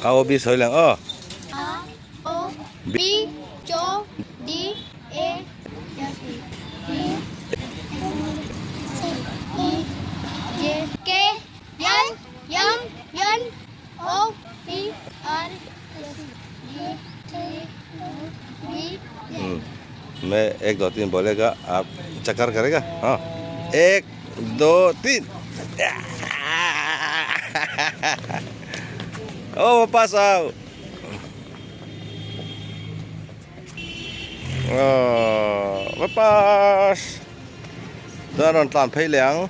A O B soi lang oh. A O B cho D E F E J K L M N O P R S D B मैं 1 2 3 बोलेगा आप चक्कर करेगा हाँ 1 2 3 oh pasal lepas dan nonton film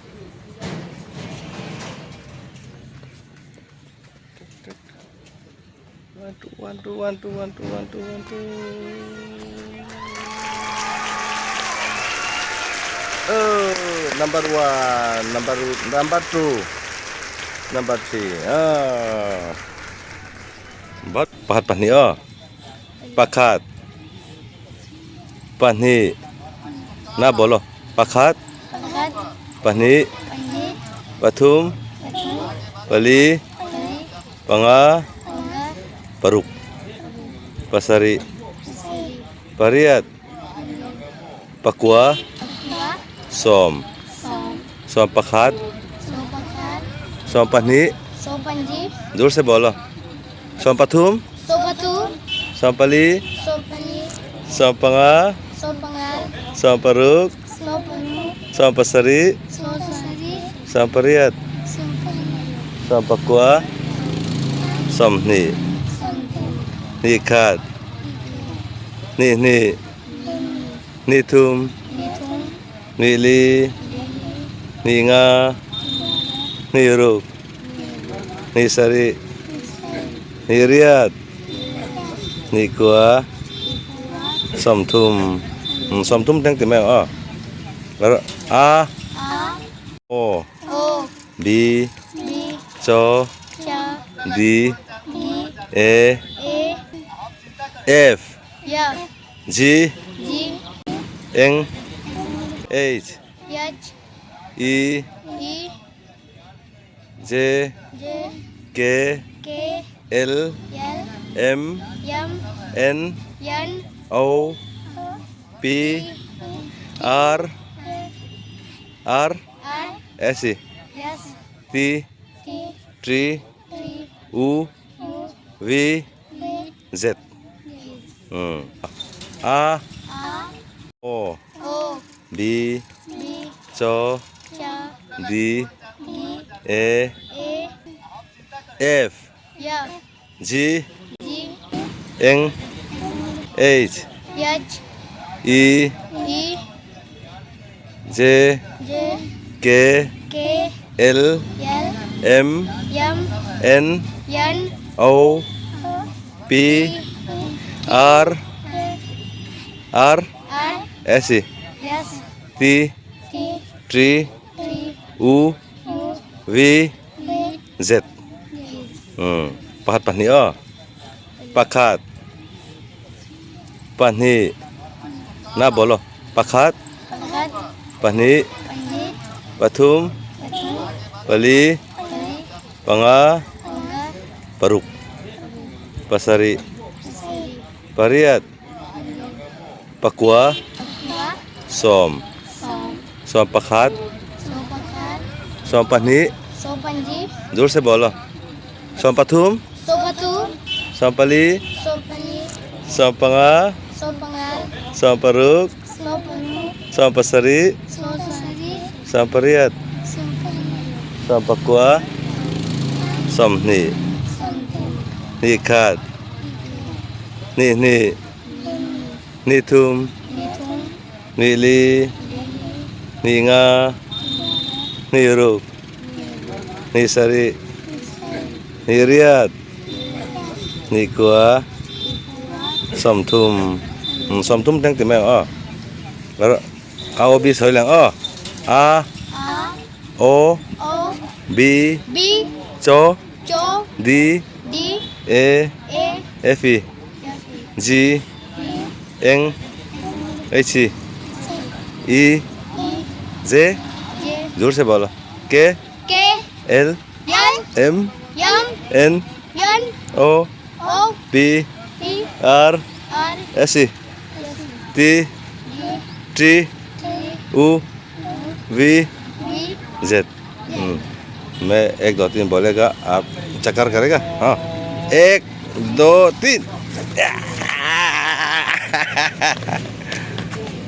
one. Number 1, number 2, number 3. Bat pahat pani oh. Pakat. Pani. Na bolo. Pakat. Pani. Pathum. Pali. Panga. Paruk. Pasari. Pariat. Pakwa. Som pakat som pani जोर से बोलो som pathum som pali som panga som paruk som pasari som pariat som pakwa som ni khat ni thum ni li ni nga ni ruk ni sari ni riat ni kwa som thum đang tìm em à A O B cho D E F G N H E J K L M N O P R S T U V Z A O B cho D E F G N H E J K L M N O P R S T U V Z pahat pani oh. Pakat. Pani. Na bolo. Pakat. Pani. Pathum. Pali. Panga. Paruk. Pasari. Pariat. Pakwa. Som pakat. Som pani. जोर से बोलो som pathum som pali som panga som paruk som pasari som pariat som pakwa som ni khat ni thum ni li ni nga ni ruk ni sari ni riat ni kwa som thum đang tìm em à A O B soi lang à A O B cho D E F E G N H E J जोर से बोलो K L M N O O P P R R S E S T G T T U V V Z। मैं 1 2 3 बोलेगा, आप चक्कर करेगा। हाँ, 1 2 3।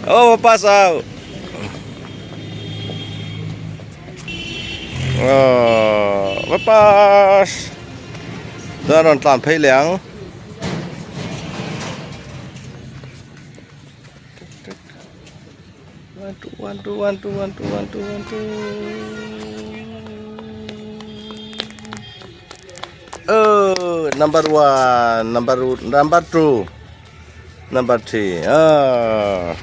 Oh, pasau. Oh, lepas. Dan tlam phei liang. One, two. Oh, number 1, number 2, number 3. Ah.